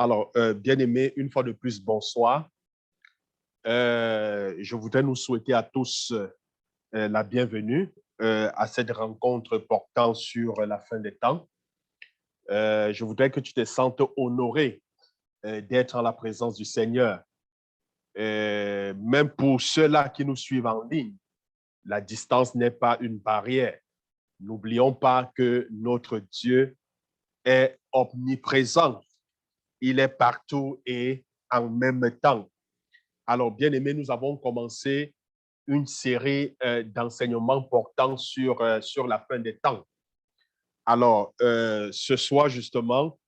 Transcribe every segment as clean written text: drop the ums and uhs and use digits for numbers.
Alors, bien-aimés, une fois de plus, bonsoir. Je voudrais nous souhaiter à tous la bienvenue à cette rencontre portant sur la fin des temps. Je voudrais que tu te sentes honoré d'être en la présence du Seigneur. Même pour ceux-là qui nous suivent en ligne, la distance n'est pas une barrière. N'oublions pas que notre Dieu est omniprésent. Il est partout et en même temps. Alors, bien aimé, nous avons commencé une série d'enseignements portant sur la fin des temps. Alors, ce soir, justement,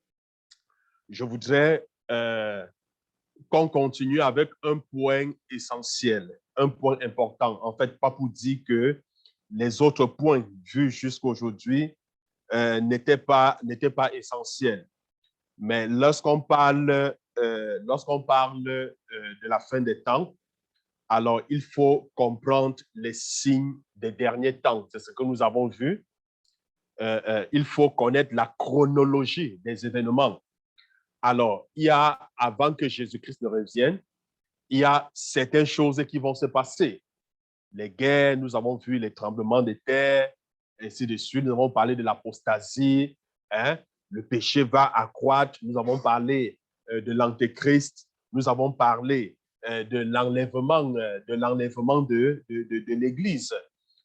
je voudrais qu'on continue avec un point essentiel, un point important. En fait, pas pour dire que les autres points vus jusqu'aujourd'hui n'étaient pas essentiels. Mais lorsqu'on parle de la fin des temps, alors il faut comprendre les signes des derniers temps. C'est ce que nous avons vu. Il faut connaître la chronologie des événements. Alors, avant que Jésus-Christ ne revienne, il y a certaines choses qui vont se passer. Les guerres, nous avons vu les tremblements de terre, ainsi de suite. Nous avons parlé de l'apostasie, hein? Le péché va accroître. Nous avons parlé de l'antéchrist. Nous avons parlé de l'enlèvement de l'Église.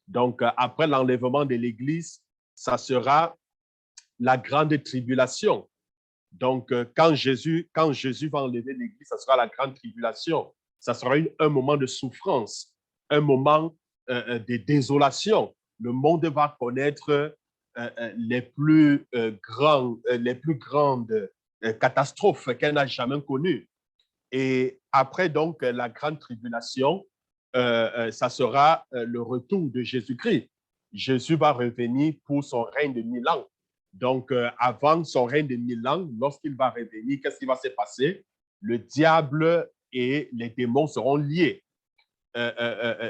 Donc, après l'enlèvement de l'Église, ça sera la grande tribulation. Donc, quand Jésus va enlever l'Église, ça sera la grande tribulation. Ça sera un moment de souffrance, un moment de désolation. Le monde va connaître les plus grandes catastrophes qu'elle n'a jamais connues. Et après, donc, la grande tribulation, ça sera le retour de Jésus-Christ. Jésus va revenir pour son règne de 1000 ans. Donc, avant son règne de 1000 ans, lorsqu'il va revenir, qu'est-ce qui va se passer? Le diable et les démons seront liés.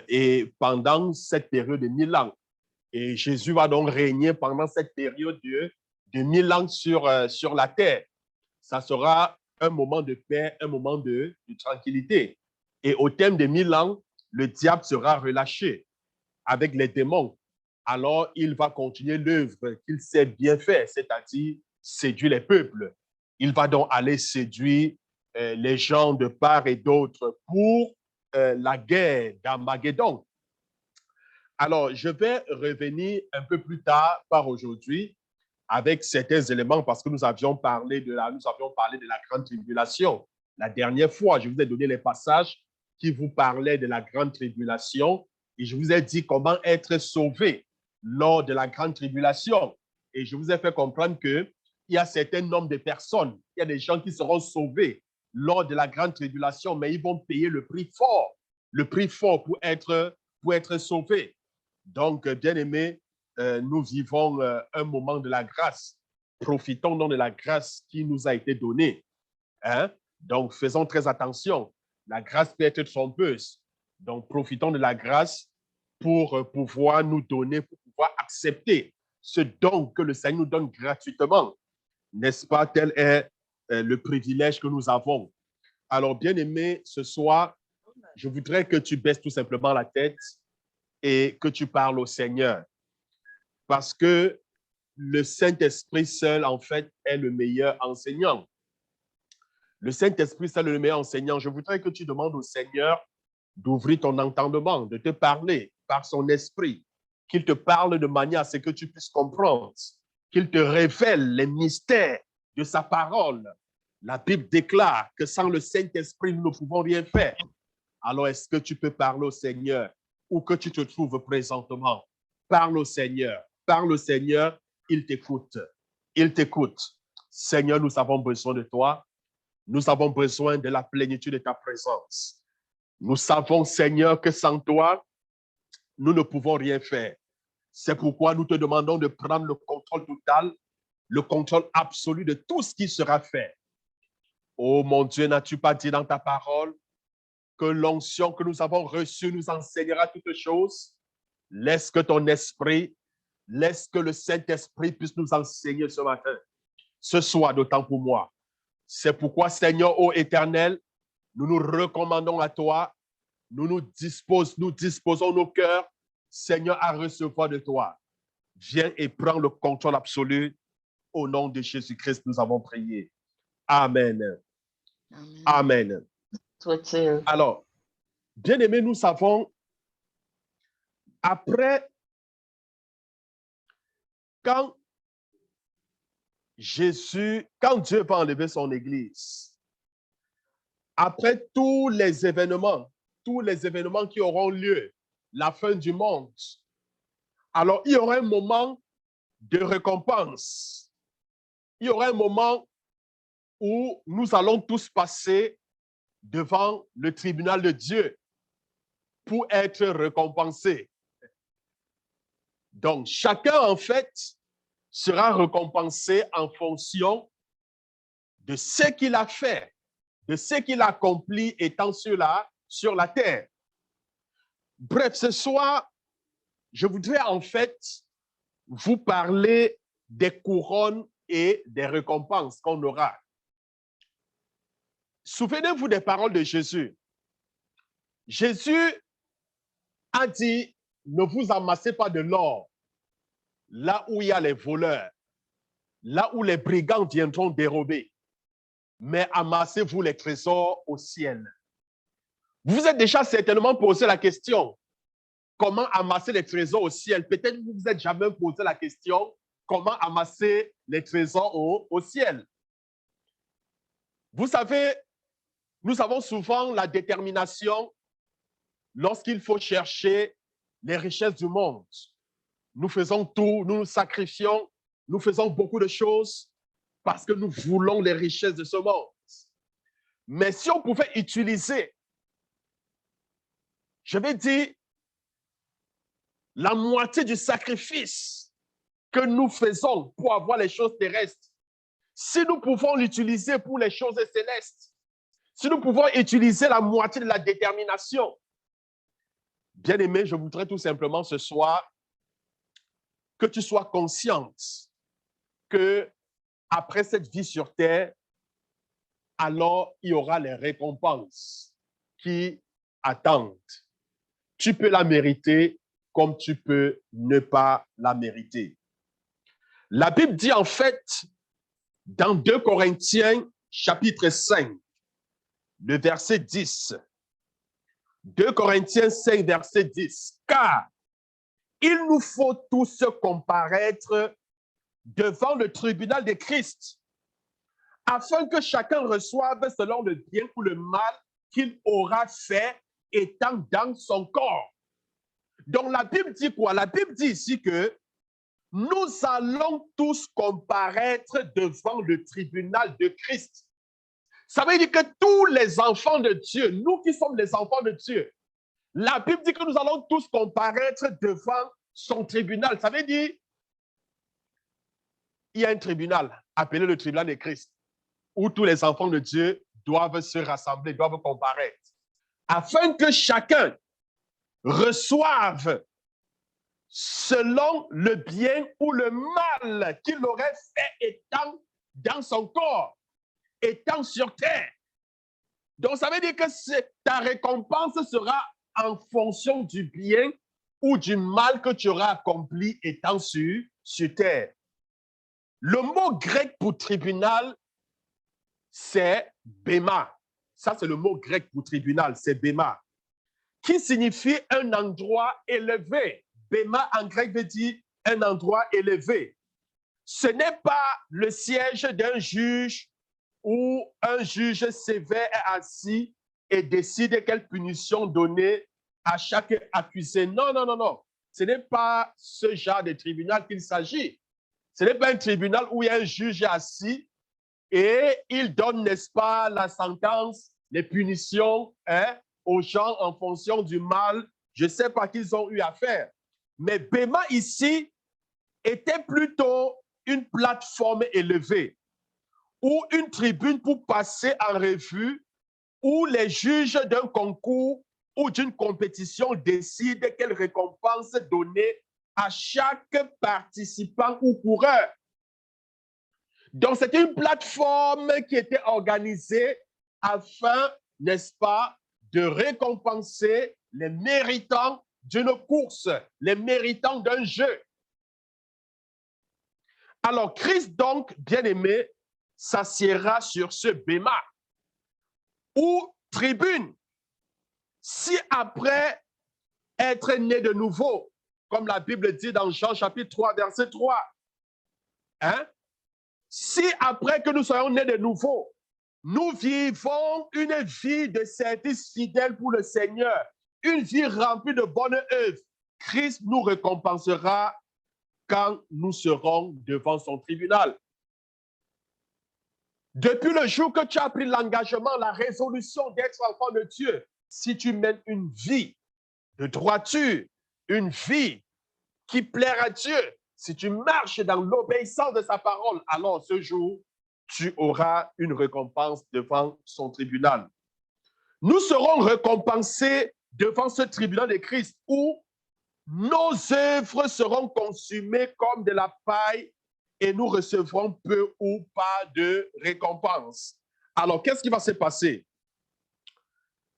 Et pendant cette période de 1000 ans, et Jésus va donc régner pendant cette période de 1000 ans sur la terre. Ça sera un moment de paix, un moment de tranquillité. Et au terme de 1000 ans, le diable sera relâché avec les démons. Alors, il va continuer l'œuvre qu'il sait bien faire, c'est-à-dire séduire les peuples. Il va donc aller séduire les gens de part et d'autre pour la guerre d'Armageddon. Alors, je vais revenir un peu plus tard, par aujourd'hui, avec certains éléments parce que nous avions parlé de la grande tribulation. La dernière fois, je vous ai donné les passages qui vous parlaient de la grande tribulation et je vous ai dit comment être sauvé lors de la grande tribulation. Et je vous ai fait comprendre qu'il y a certain nombre de personnes, il y a des gens qui seront sauvés lors de la grande tribulation, mais ils vont payer le prix fort pour être sauvés. Donc, bien aimé, nous vivons un moment de la grâce. Profitons donc de la grâce qui nous a été donnée. Hein? Donc, faisons très attention. La grâce peut être trompeuse. Donc, profitons de la grâce pour pouvoir nous donner, pour pouvoir accepter ce don que le Seigneur nous donne gratuitement. N'est-ce pas? Tel est le privilège que nous avons. Alors, bien aimé, ce soir, je voudrais que tu baisses tout simplement la tête et que tu parles au Seigneur. Parce que le Saint-Esprit seul, en fait, est le meilleur enseignant. Le Saint-Esprit seul est le meilleur enseignant. Je voudrais que tu demandes au Seigneur d'ouvrir ton entendement, de te parler par son esprit, qu'il te parle de manière à ce que tu puisses comprendre, qu'il te révèle les mystères de sa parole. La Bible déclare que sans le Saint-Esprit, nous ne pouvons rien faire. Alors, est-ce que tu peux parler au Seigneur où que tu te trouves présentement? Parle au Seigneur. Parle au Seigneur, il t'écoute. Il t'écoute. Seigneur, nous avons besoin de toi. Nous avons besoin de la plénitude de ta présence. Nous savons, Seigneur, que sans toi, nous ne pouvons rien faire. C'est pourquoi nous te demandons de prendre le contrôle total, le contrôle absolu de tout ce qui sera fait. Oh mon Dieu, n'as-tu pas dit dans ta parole que l'onction que nous avons reçue nous enseignera toutes choses? Laisse que ton esprit, laisse que le Saint-Esprit puisse nous enseigner ce matin. Ce soir, d'autant pour moi. C'est pourquoi, Seigneur, ô Éternel, nous nous recommandons à toi. Nous disposons nos cœurs, Seigneur, à recevoir de toi. Viens et prends le contrôle absolu. Au nom de Jésus-Christ, nous avons prié. Amen. Amen. Amen. Alors, bien-aimés, nous savons, après, quand Dieu va enlever son Église, après tous les événements qui auront lieu, la fin du monde, alors il y aura un moment de récompense. Il y aura un moment où nous allons tous passer devant le tribunal de Dieu pour être récompensés. Donc, chacun, en fait, sera récompensé en fonction de ce qu'il a fait, de ce qu'il a accompli étant sur la terre. Bref, ce soir, je voudrais en fait vous parler des couronnes et des récompenses qu'on aura. Souvenez-vous des paroles de Jésus. Jésus a dit, ne vous amassez pas de l'or là où il y a les voleurs, là où les brigands viendront dérober, mais amassez-vous les trésors au ciel. Vous vous êtes déjà certainement posé la question, comment amasser les trésors au ciel? Peut-être que vous vous êtes jamais posé la question, comment amasser les trésors au ciel? Vous savez, nous avons souvent la détermination lorsqu'il faut chercher les richesses du monde. Nous faisons tout, nous nous sacrifions, nous faisons beaucoup de choses parce que nous voulons les richesses de ce monde. Mais si on pouvait utiliser, je vais dire, la moitié du sacrifice que nous faisons pour avoir les choses terrestres, si nous pouvons l'utiliser pour les choses célestes, si nous pouvons utiliser la moitié de la détermination, bien aimé, je voudrais tout simplement ce soir que tu sois consciente que après cette vie sur terre, alors il y aura les récompenses qui attendent. Tu peux la mériter comme tu peux ne pas la mériter. La Bible dit en fait, dans 2 Corinthiens, chapitre 5, le verset 10, 2 Corinthiens 5, verset 10, car il nous faut tous comparaître devant le tribunal de Christ, afin que chacun reçoive selon le bien ou le mal qu'il aura fait étant dans son corps. Donc la Bible dit quoi? La Bible dit ici que nous allons tous comparaître devant le tribunal de Christ. Ça veut dire que tous les enfants de Dieu, nous qui sommes les enfants de Dieu, la Bible dit que nous allons tous comparaître devant son tribunal. Ça veut dire, il y a un tribunal appelé le tribunal de Christ, où tous les enfants de Dieu doivent se rassembler, doivent comparaître, afin que chacun reçoive selon le bien ou le mal qu'il aurait fait étant dans son corps, étant sur terre. Donc, ça veut dire que ta récompense sera en fonction du bien ou du mal que tu auras accompli étant sur terre. Le mot grec pour tribunal, c'est béma. Ça, c'est le mot grec pour tribunal, c'est béma, qui signifie un endroit élevé. Béma en grec veut dire un endroit élevé. Ce n'est pas le siège d'un juge où un juge sévère est assis et décide quelle punition donner à chaque accusé. Non, non, non, non. Ce n'est pas ce genre de tribunal qu'il s'agit. Ce n'est pas un tribunal où il y a un juge assis et il donne, n'est-ce pas, la sentence, les punitions aux gens en fonction du mal. Je ne sais pas qu'ils ont eu à faire. Mais Béma ici était plutôt une plateforme élevée ou une tribune pour passer en revue où les juges d'un concours ou d'une compétition décident quelle récompense donner à chaque participant ou coureur. Donc, c'était une plateforme qui était organisée afin, n'est-ce pas, de récompenser les méritants d'une course, les méritants d'un jeu. Alors, Christ, donc, bien-aimé, s'assiera sur ce béma ou tribune. Si après être né de nouveau, comme la Bible dit dans Jean chapitre 3, verset 3, hein, si après que nous soyons nés de nouveau, nous vivons une vie de service fidèle pour le Seigneur, une vie remplie de bonnes œuvres, Christ nous récompensera quand nous serons devant son tribunal. Depuis le jour que tu as pris l'engagement, la résolution d'être enfant de Dieu, si tu mènes une vie de droiture, une vie qui plaira à Dieu, si tu marches dans l'obéissance de sa parole, alors ce jour, tu auras une récompense devant son tribunal. Nous serons récompensés devant ce tribunal de Christ où nos œuvres seront consumées comme de la paille et nous recevrons peu ou pas de récompense. Alors, qu'est-ce qui va se passer?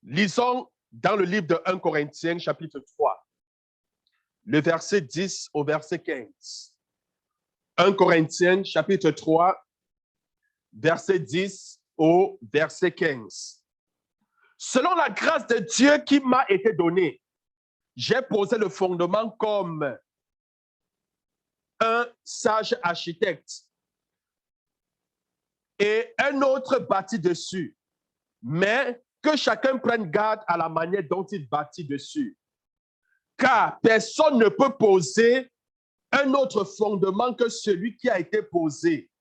Lisons dans le livre de 1 Corinthiens, chapitre 3, le verset 10 au verset 15. 1 Corinthiens, chapitre 3, verset 10 au verset 15. Selon la grâce de Dieu qui m'a été donnée, j'ai posé le fondement comme un sage architecte et un autre bâtit dessus, mais que chacun prenne garde à la manière dont il bâtit dessus. Car personne ne peut poser un autre fondement que celui qui a été posé,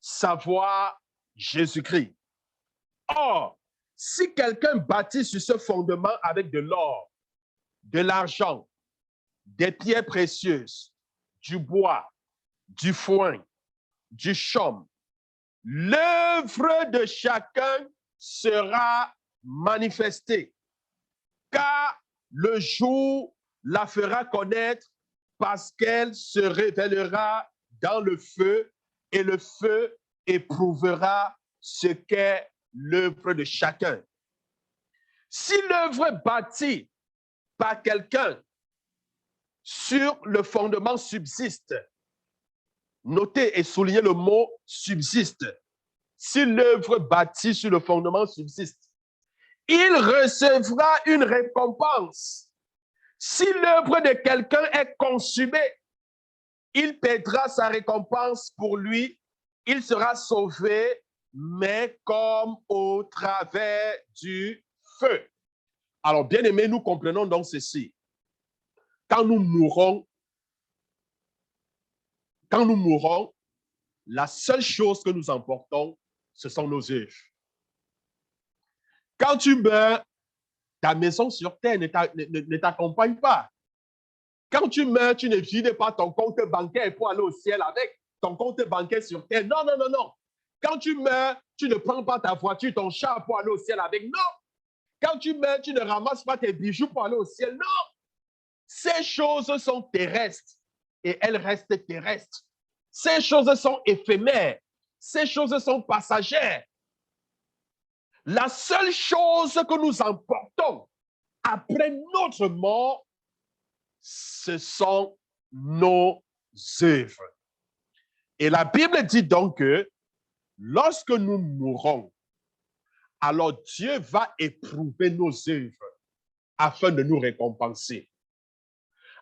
savoir Jésus-Christ. Or, si quelqu'un bâtit sur ce fondement avec de l'or, de l'argent, des pierres précieuses, du bois, du foin, du chaume, l'œuvre de chacun sera manifestée, car le jour la fera connaître parce qu'elle se révélera dans le feu et le feu éprouvera ce qu'est l'œuvre de chacun. Si l'œuvre bâtie par quelqu'un sur le fondement subsiste, notez et soulignez le mot subsiste. Si l'œuvre bâtie sur le fondement subsiste, il recevra une récompense. Si l'œuvre de quelqu'un est consumée, il perdra sa récompense pour lui. Il sera sauvé, mais comme au travers du feu. Alors, bien aimés, nous comprenons donc ceci. Quand nous mourrons, la seule chose que nous emportons, ce sont nos œuvres. Quand tu meurs, ta maison sur terre ne t'accompagne pas. Quand tu meurs, tu ne vides pas ton compte bancaire pour aller au ciel avec ton compte bancaire sur terre. Non, non, non, non. Quand tu meurs, tu ne prends pas ta voiture, ton char pour aller au ciel avec. Non. Quand tu meurs, tu ne ramasses pas tes bijoux pour aller au ciel. Non. Ces choses sont terrestres et elles restent terrestres. Ces choses sont éphémères. Ces choses sont passagères. La seule chose que nous emportons après notre mort, ce sont nos œuvres. Et la Bible dit donc que lorsque nous mourrons, alors Dieu va éprouver nos œuvres afin de nous récompenser.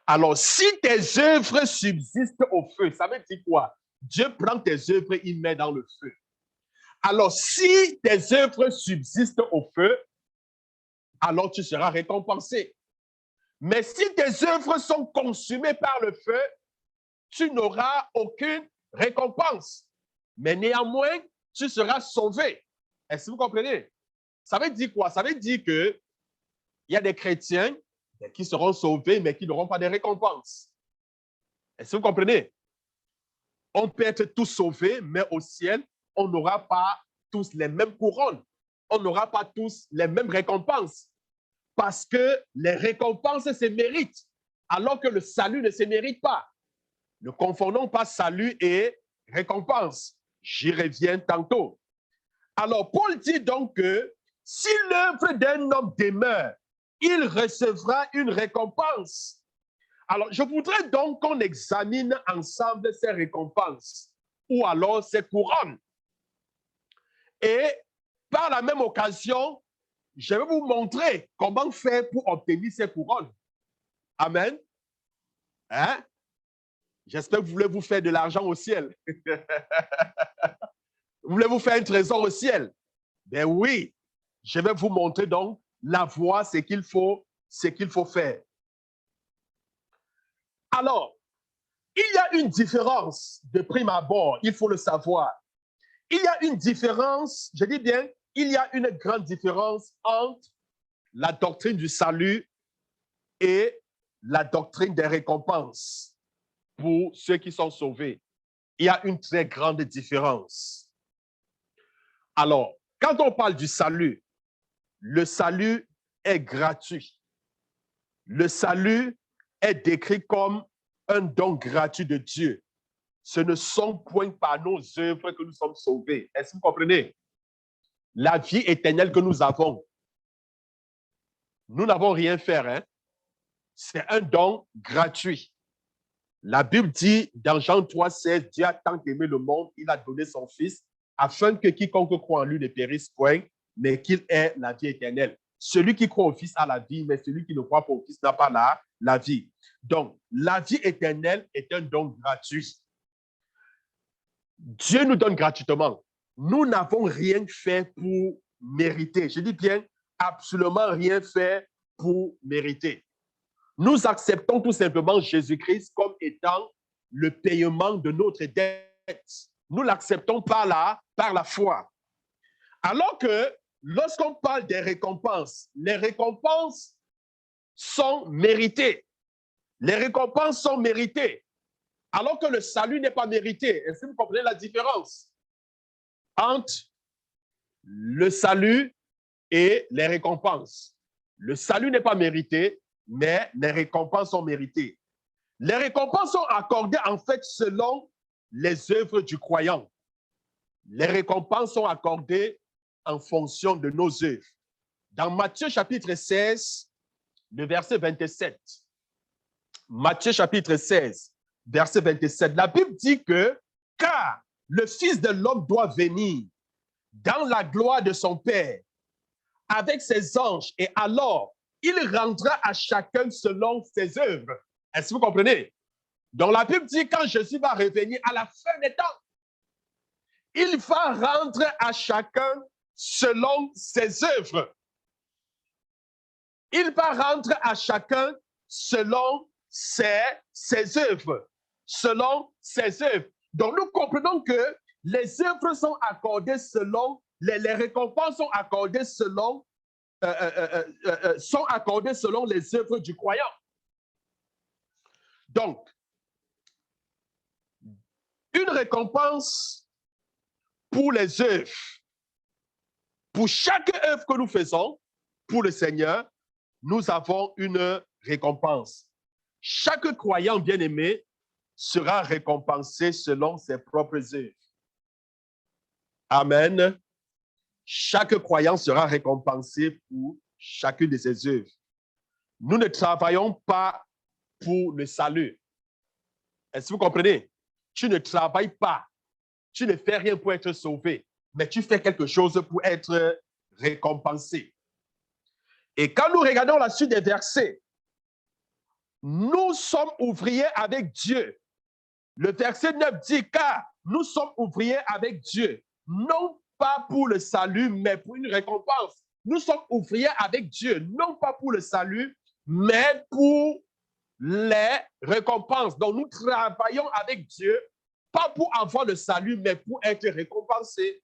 Alors, si tes œuvres subsistent au feu, ça veut dire quoi? Dieu prend tes œuvres et il met dans le feu. Alors, si tes œuvres subsistent au feu, alors tu seras récompensé. Mais si tes œuvres sont consumées par le feu, tu n'auras aucune récompense. Mais néanmoins, tu seras sauvé. Est-ce que vous comprenez? Ça veut dire quoi? Ça veut dire qu'il y a des chrétiens qui seront sauvés, mais qui n'auront pas de récompense. Est-ce que vous comprenez? On peut être tous sauvés, mais au ciel, on n'aura pas tous les mêmes couronnes. On n'aura pas tous les mêmes récompenses. Parce que les récompenses se méritent, alors que le salut ne se mérite pas. Ne confondons pas salut et récompense. J'y reviens tantôt. Alors, Paul dit donc que si l'œuvre d'un homme demeure, il recevra une récompense. Alors, je voudrais donc qu'on examine ensemble ces récompenses ou alors ces couronnes. Et par la même occasion, je vais vous montrer comment faire pour obtenir ces couronnes. Amen. Hein? J'espère que vous voulez vous faire de l'argent au ciel. Vous voulez vous faire un trésor au ciel? Ben oui, je vais vous montrer donc la voie, ce qu'il faut faire. Alors, il y a une différence de prime abord, il faut le savoir. Il y a une différence, je dis bien, il y a une grande différence entre la doctrine du salut et la doctrine des récompenses pour ceux qui sont sauvés. Il y a une très grande différence. Alors, quand on parle du salut, le salut est gratuit. Le salut est décrit comme un don gratuit de Dieu. Ce ne sont point par nos œuvres que nous sommes sauvés. Est-ce que vous comprenez? La vie éternelle que nous avons, nous n'avons rien fait, hein? C'est un don gratuit. La Bible dit dans Jean 3,16, Dieu a tant aimé le monde, il a donné son Fils, afin que quiconque croit en lui ne périsse point, mais qu'il ait la vie éternelle. Celui qui croit au Fils a la vie, mais celui qui ne croit pas au Fils n'a pas la vie. Donc, la vie éternelle est un don gratuit. Dieu nous donne gratuitement. Nous n'avons rien fait pour mériter. Je dis bien, absolument rien fait pour mériter. Nous acceptons tout simplement Jésus-Christ comme étant le paiement de notre dette. Nous l'acceptons par la foi. Alors que lorsqu'on parle des récompenses, les récompenses sont méritées. Les récompenses sont méritées. Alors que le salut n'est pas mérité. Est-ce que vous comprenez la différence entre le salut et les récompenses? Le salut n'est pas mérité, mais les récompenses sont méritées. Les récompenses sont accordées en fait selon les œuvres du croyant. Les récompenses sont accordées en fonction de nos œuvres. Dans Matthieu chapitre 16, le verset 27, Matthieu chapitre 16, verset 27, la Bible dit que car le Fils de l'homme doit venir dans la gloire de son Père avec ses anges et alors il rendra à chacun selon ses œuvres. Est-ce que vous comprenez? Donc la Bible dit quand Jésus va revenir à la fin des temps, il va rendre à chacun selon ses œuvres. Il va rendre à chacun selon ses œuvres. Selon ses œuvres. Donc nous comprenons que les œuvres sont accordées selon, les récompenses sont accordées selon les œuvres du croyant. Donc, une récompense pour les œuvres. Pour chaque œuvre que nous faisons pour le Seigneur, nous avons une récompense. Chaque croyant bien-aimé sera récompensé selon ses propres œuvres. Amen. Chaque croyant sera récompensé pour chacune de ses œuvres. Nous ne travaillons pas pour le salut. Est-ce que vous comprenez? Tu ne travailles pas. Tu ne fais rien pour être sauvé, mais tu fais quelque chose pour être récompensé. Et quand nous regardons la suite des versets, nous sommes ouvriers avec Dieu. Le verset 9 dit, car nous sommes ouvriers avec Dieu, non pas pour le salut, mais pour une récompense. Nous sommes ouvriers avec Dieu, non pas pour le salut, mais pour les récompenses. Donc, nous travaillons avec Dieu, pas pour avoir le salut, mais pour être récompensés.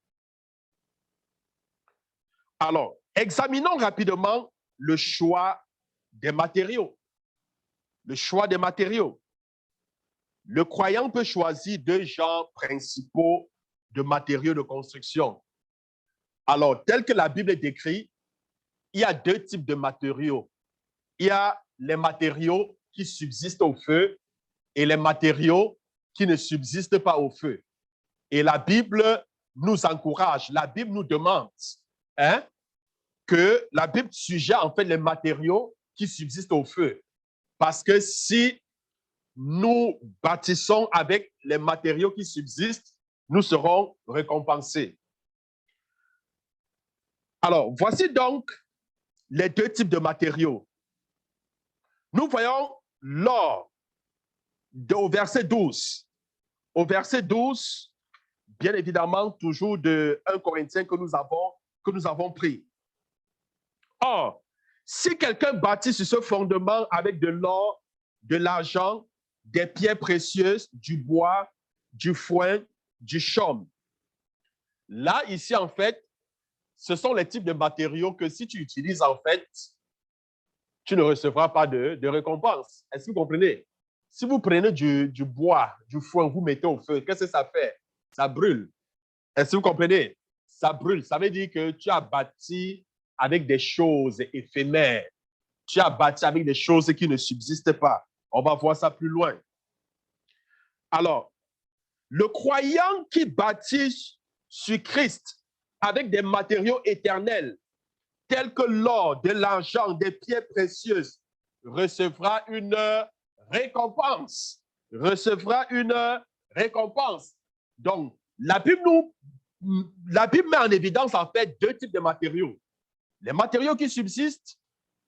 Alors, examinons rapidement le choix des matériaux. Le choix des matériaux. Le croyant peut choisir deux genres principaux de matériaux de construction. Alors, tel que la Bible décrit, il y a deux types de matériaux. Il y a les matériaux qui subsistent au feu et les matériaux qui ne subsistent pas au feu. Et la Bible nous encourage, la Bible nous demande, hein, que la Bible suggère en fait les matériaux qui subsistent au feu. Parce que si nous bâtissons avec les matériaux qui subsistent, nous serons récompensés. Alors, voici donc les deux types de matériaux. Nous voyons l'or au verset 12. Au verset 12, bien évidemment, toujours de 1 Corinthiens que nous avons pris. Or, si quelqu'un bâtit sur ce fondement avec de l'or, de l'argent, des pierres précieuses, du bois, du foin, du chaume. Là, ici, en fait, ce sont les types de matériaux que si tu utilises, en fait, tu ne recevras pas de récompense. Est-ce que vous comprenez? Si vous prenez du bois, du foin, vous mettez au feu, qu'est-ce que ça fait? Ça brûle. Est-ce que vous comprenez? Ça brûle. Ça veut dire que tu as bâti avec des choses éphémères. Tu as bâti avec des choses qui ne subsistent pas. On va voir ça plus loin. Alors, le croyant qui bâtit sur Christ avec des matériaux éternels, tels que l'or, de l'argent, des pierres précieuses, recevra une récompense. Recevra une récompense. Donc, la Bible met en évidence en fait deux types de matériaux. Les matériaux qui subsistent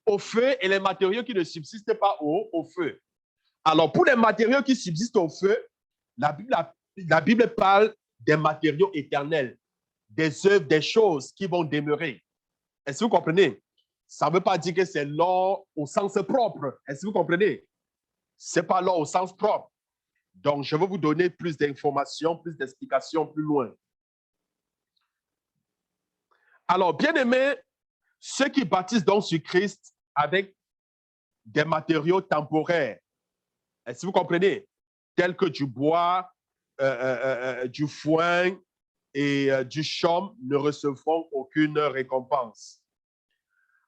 au feu et les matériaux qui ne subsistent pas au feu. Alors, pour les matériaux qui subsistent au feu, la Bible parle des matériaux éternels, des œuvres, des choses qui vont demeurer. Est-ce que vous comprenez? Ça ne veut pas dire que c'est l'or au sens propre. Est-ce que vous comprenez? Ce n'est pas l'or au sens propre. Donc, je vais vous donner plus d'informations, plus d'explications plus loin. Alors, bien aimés, ceux qui bâtissent donc sur Christ avec des matériaux temporaires, est-ce que vous comprenez? Tels que du bois, du foin et du chaume ne recevront aucune récompense.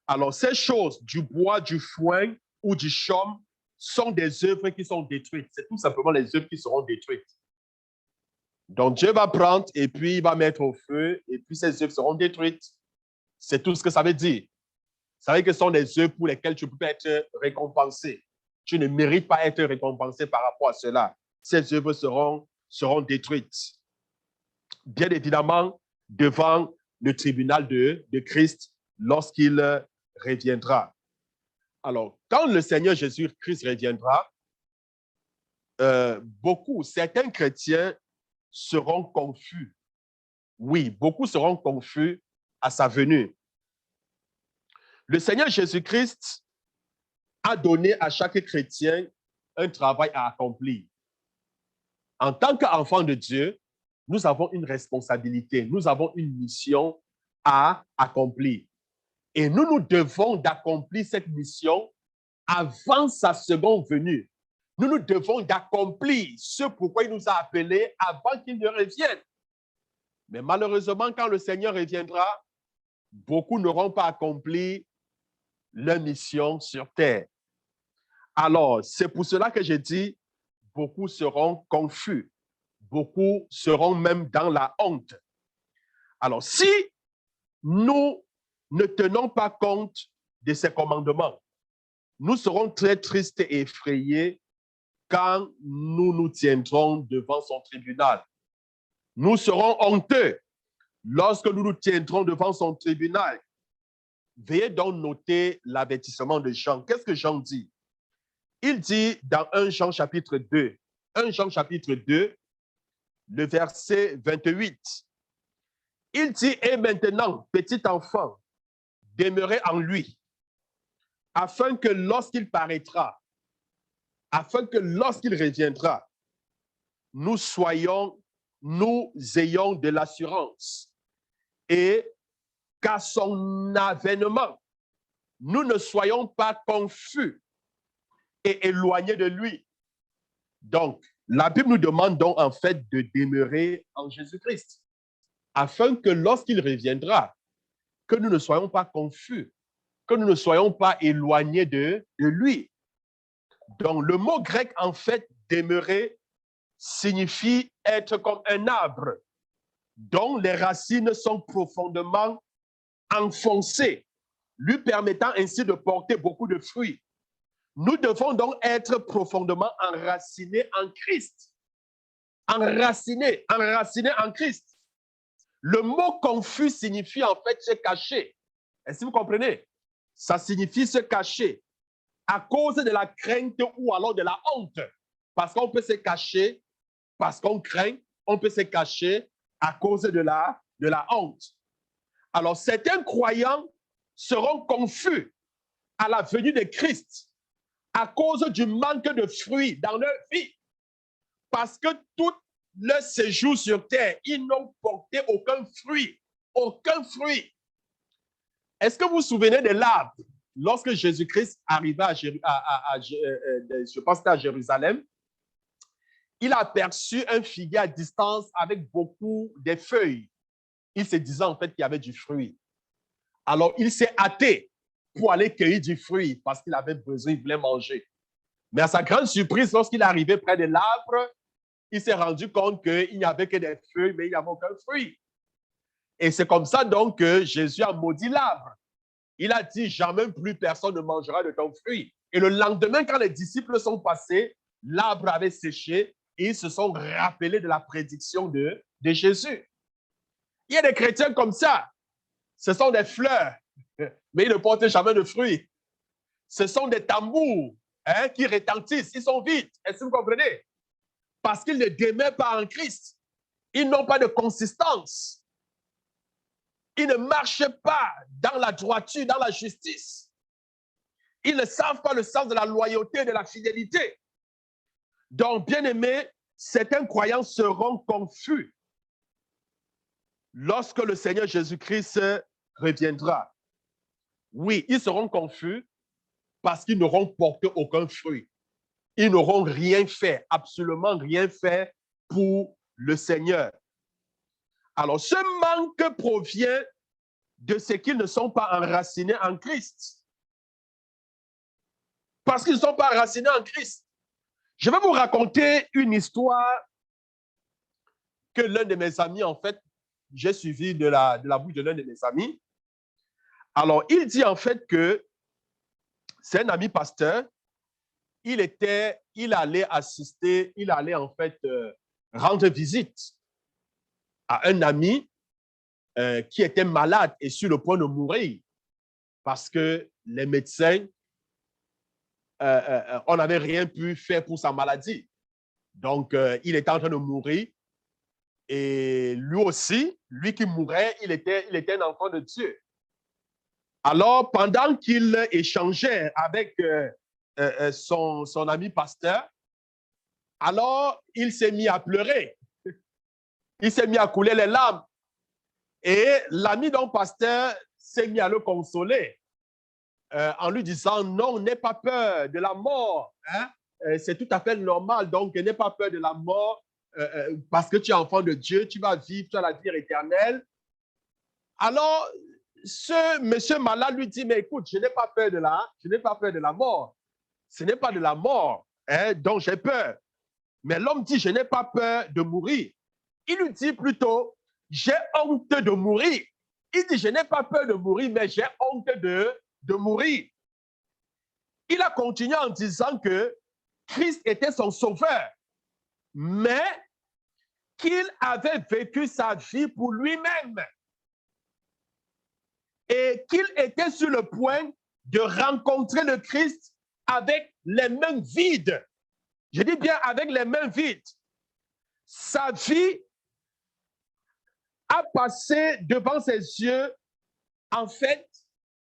Alors, ces choses, du bois, du foin ou du chaume, sont des œuvres qui sont détruites. C'est tout simplement les œuvres qui seront détruites. Donc, Dieu va prendre et puis il va mettre au feu et puis ces œuvres seront détruites. C'est tout ce que ça veut dire. Ça veut dire que ce sont des œuvres pour lesquelles tu peux être récompensé. Tu ne mérites pas être récompensé par rapport à cela. Ces œuvres seront détruites. Bien évidemment, devant le tribunal de Christ lorsqu'il reviendra. Alors, quand le Seigneur Jésus-Christ reviendra, certains chrétiens seront confus. Oui, beaucoup seront confus à sa venue. Le Seigneur Jésus-Christ a donné à chaque chrétien un travail à accomplir. En tant qu'enfant de Dieu, nous avons une responsabilité, nous avons une mission à accomplir. Et nous devons d'accomplir cette mission avant sa seconde venue. Nous devons d'accomplir ce pourquoi il nous a appelés avant qu'il ne revienne. Mais malheureusement, quand le Seigneur reviendra, beaucoup n'auront pas accompli leur mission sur terre. Alors, c'est pour cela que je dis, beaucoup seront confus. Beaucoup seront même dans la honte. Alors, si nous ne tenons pas compte de ces commandements, nous serons très tristes et effrayés quand nous nous tiendrons devant son tribunal. Nous serons honteux lorsque nous nous tiendrons devant son tribunal. Veuillez donc noter l'avertissement de Jean. Qu'est-ce que Jean dit? Il dit dans 1 Jean chapitre 2, 1 Jean chapitre 2, le verset 28, il dit, et maintenant, petit enfant, demeurez en lui, afin que lorsqu'il paraîtra, afin que lorsqu'il reviendra, nous ayons de l'assurance et qu'à son avènement, nous ne soyons pas confus et éloignés de lui. Donc, la Bible nous demande donc en fait de demeurer en Jésus-Christ, afin que lorsqu'il reviendra, que nous ne soyons pas confus, que nous ne soyons pas éloignés de lui. Donc, le mot grec, en fait, demeurer, signifie être comme un arbre dont les racines sont profondément enfoncées, lui permettant ainsi de porter beaucoup de fruits. Nous devons donc être profondément enracinés en Christ. Enracinés en Christ. Le mot confus signifie en fait se cacher. Est-ce que vous comprenez? Ça signifie se cacher à cause de la crainte ou alors de la honte. Parce qu'on peut se cacher, parce qu'on craint, on peut se cacher à cause de la honte. Alors, certains croyants seront confus à la venue de Christ à cause du manque de fruits dans leur vie. Parce que tout leur séjour sur terre, ils n'ont porté aucun fruit. Aucun fruit. Est-ce que vous vous souvenez de l'arbre? Lorsque Jésus-Christ arriva je pense que à Jérusalem, il a aperçu un figuier à distance avec beaucoup de feuilles. Il se disait en fait qu'il y avait du fruit. Alors, il s'est hâté pour aller cueillir du fruit parce qu'il avait besoin, il voulait manger. Mais à sa grande surprise, lorsqu'il est arrivé près de l'arbre, il s'est rendu compte qu'il n'y avait que des feuilles, mais il n'y avait aucun fruit. Et c'est comme ça donc que Jésus a maudit l'arbre. Il a dit, jamais plus personne ne mangera de ton fruit. Et le lendemain, quand les disciples sont passés, l'arbre avait séché et ils se sont rappelés de la prédiction de Jésus. Il y a des chrétiens comme ça. Ce sont des fleurs, mais ils ne portent jamais de fruits. Ce sont des tambours qui retentissent. Ils sont vides. Est-ce que vous comprenez? Parce qu'ils ne demeurent pas en Christ. Ils n'ont pas de consistance. Ils ne marchent pas dans la droiture, dans la justice. Ils ne savent pas le sens de la loyauté et de la fidélité. Donc, bien aimés, certains croyants seront confus lorsque le Seigneur Jésus-Christ reviendra. Oui, ils seront confus parce qu'ils n'auront porté aucun fruit. Ils n'auront rien fait, absolument rien fait pour le Seigneur. Alors, ce manque provient de ce qu'ils ne sont pas enracinés en Christ. Parce qu'ils ne sont pas enracinés en Christ. Je vais vous raconter une histoire que l'un de mes amis, en fait, j'ai suivi de la bouche de l'un de mes amis. Alors, il dit en fait que c'est un ami pasteur. Il allait assister, il allait en fait rendre visite à un ami qui était malade et sur le point de mourir parce que les médecins, on n'avait rien pu faire pour sa maladie. Donc, il était en train de mourir et lui aussi, lui qui mourait, il était un enfant de Dieu. Alors, pendant qu'il échangeait avec son ami pasteur, alors il s'est mis à pleurer. Il s'est mis à couler les larmes. Et l'ami d'un pasteur s'est mis à le consoler en lui disant, non, n'aie pas peur de la mort. Hein? C'est tout à fait normal. Donc, n'aie pas peur de la mort parce que tu es enfant de Dieu, tu vas vivre, tu as la vie éternelle. Alors, ce monsieur malade lui dit, mais écoute, je n'ai pas peur de la mort. Ce n'est pas de la mort dont j'ai peur. Mais l'homme dit, je n'ai pas peur de mourir. Il lui dit plutôt, j'ai honte de mourir. Il dit, je n'ai pas peur de mourir, mais j'ai honte de mourir. Il a continué en disant que Christ était son sauveur, mais qu'il avait vécu sa vie pour lui-même et qu'il était sur le point de rencontrer le Christ avec les mains vides. Je dis bien avec les mains vides. Sa vie a passé devant ses yeux, en fait,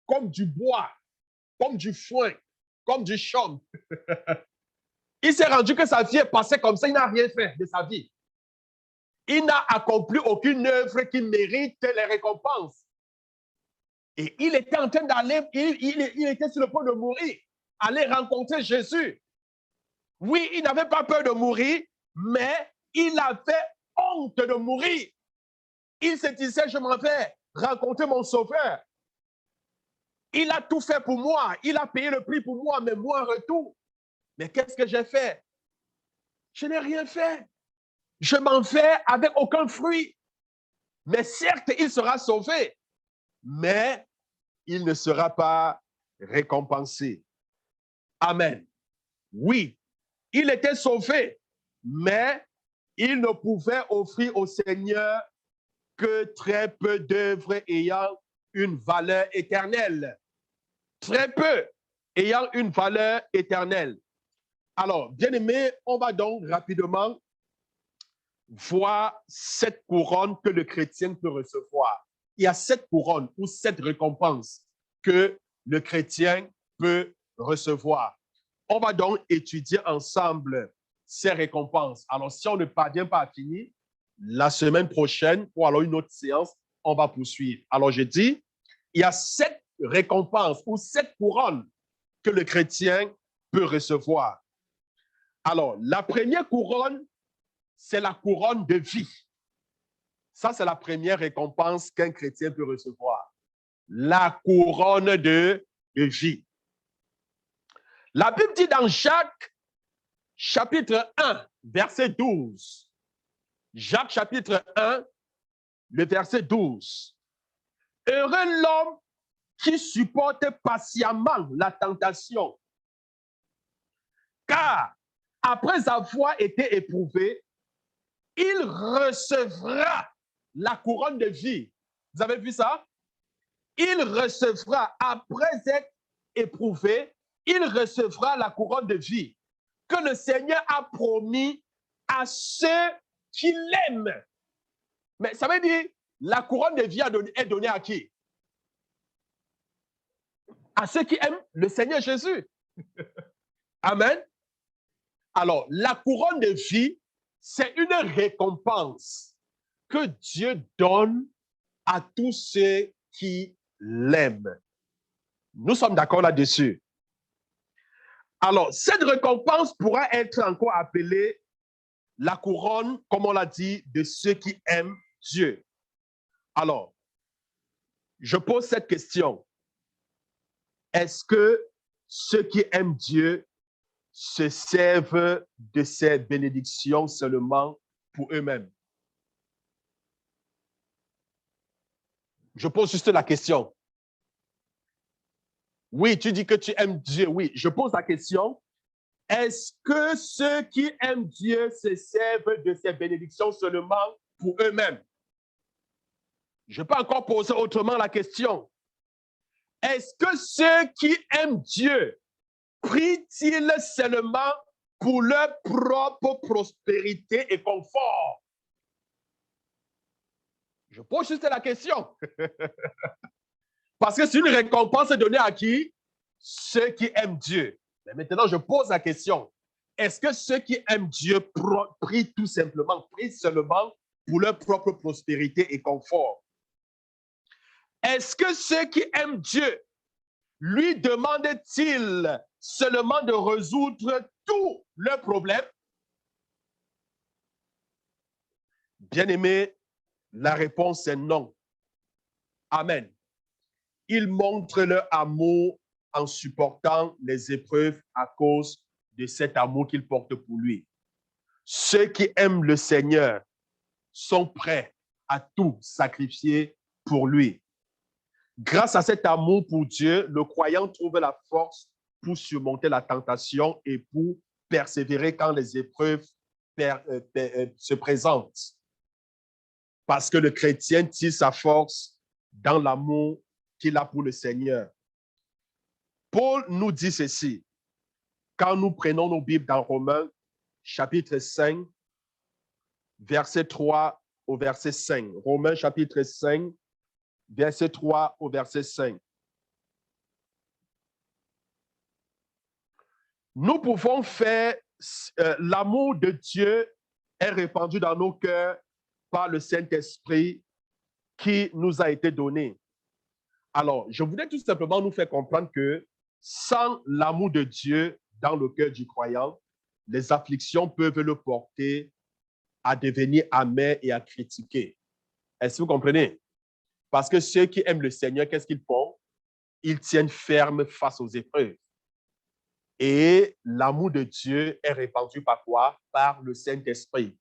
comme du bois, comme du foin, comme du chaume. Il s'est rendu que sa vie est passée comme ça, il n'a rien fait de sa vie. Il n'a accompli aucune œuvre qui mérite les récompenses. Et il était en train d'aller, il était sur le point de mourir, aller rencontrer Jésus. Oui, il n'avait pas peur de mourir, mais il avait honte de mourir. Il se disait, je m'en vais rencontrer mon sauveur. Il a tout fait pour moi. Il a payé le prix pour moi, mais moi en retour. Mais qu'est-ce que j'ai fait? Je n'ai rien fait. je m'en vais avec aucun fruit. Mais certes, il sera sauvé, mais il ne sera pas récompensé. Amen. Oui, il était sauvé, mais il ne pouvait offrir au Seigneur que très peu d'œuvres ayant une valeur éternelle. Très peu ayant une valeur éternelle. Alors, bien aimé, on va donc rapidement voir cette couronne que le chrétien peut recevoir. Il y a 7 couronnes ou 7 récompenses que le chrétien peut recevoir. On va donc étudier ensemble ces récompenses. Alors, si on ne parvient pas à finir, la semaine prochaine ou alors une autre séance, on va poursuivre. Alors, je dis, il y a 7 récompenses ou 7 couronnes que le chrétien peut recevoir. Alors, la première couronne, c'est la couronne de vie. Ça, c'est la première récompense qu'un chrétien peut recevoir. La couronne de vie. La Bible dit dans Jacques, chapitre 1, verset 12. Jacques, chapitre 1, le verset 12. Heureux l'homme qui supporte patiemment la tentation, car après avoir été éprouvé, il recevra la couronne de vie. Vous avez vu ça? Il recevra, après être éprouvé, il recevra la couronne de vie que le Seigneur a promis à ceux qui l'aiment. Mais ça veut dire, la couronne de vie est donnée à qui? À ceux qui aiment le Seigneur Jésus. Amen. Alors, la couronne de vie, c'est une récompense que Dieu donne à tous ceux qui l'aiment. Nous sommes d'accord là-dessus. Alors, cette récompense pourra être encore appelée la couronne, comme on l'a dit, de ceux qui aiment Dieu. Alors, je pose cette question. Est-ce que ceux qui aiment Dieu se servent de ces bénédictions seulement pour eux-mêmes? Je pose juste la question. Oui, tu dis que tu aimes Dieu. Oui, je pose la question. Est-ce que ceux qui aiment Dieu se servent de ces bénédictions seulement pour eux-mêmes? Je peux encore poser autrement la question. Est-ce que ceux qui aiment Dieu prient-ils seulement pour leur propre prospérité et confort? Je pose juste la question. Parce que c'est une récompense donnée à qui? Ceux qui aiment Dieu. Mais maintenant, je pose la question. Est-ce que ceux qui aiment Dieu prient tout simplement, prient seulement pour leur propre prospérité et confort? Est-ce que ceux qui aiment Dieu lui demandent-ils seulement de résoudre tous leurs problèmes? Bien-aimé, la réponse est non. Amen. Ils montrent leur amour en supportant les épreuves à cause de cet amour qu'ils portent pour lui. Ceux qui aiment le Seigneur sont prêts à tout sacrifier pour lui. Grâce à cet amour pour Dieu, le croyant trouve la force pour surmonter la tentation et pour persévérer quand les épreuves se présentent. Parce que le chrétien tire sa force dans l'amour qu'il a pour le Seigneur. Paul nous dit ceci, quand nous prenons nos Bibles dans Romains, chapitre 5, verset 3 au verset 5. Romains, chapitre 5, verset 3 au verset 5. Nous pouvons faire, l'amour de Dieu est répandu dans nos cœurs par le Saint-Esprit qui nous a été donné. Alors, je voulais tout simplement nous faire comprendre que sans l'amour de Dieu dans le cœur du croyant, les afflictions peuvent le porter à devenir amer et à critiquer. Est-ce que vous comprenez? Parce que ceux qui aiment le Seigneur, qu'est-ce qu'ils font? Ils tiennent ferme face aux épreuves. Et l'amour de Dieu est répandu par quoi? Par le Saint-Esprit.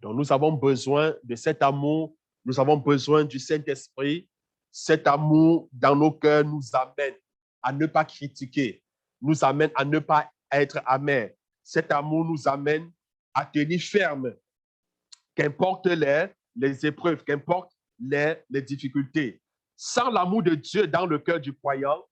Donc, nous avons besoin de cet amour, nous avons besoin du Saint-Esprit. Cet amour dans nos cœurs nous amène à ne pas critiquer, nous amène à ne pas être amers. Cet amour nous amène à tenir ferme, qu'importe les épreuves, qu'importe les difficultés. Sans l'amour de Dieu dans le cœur du croyant,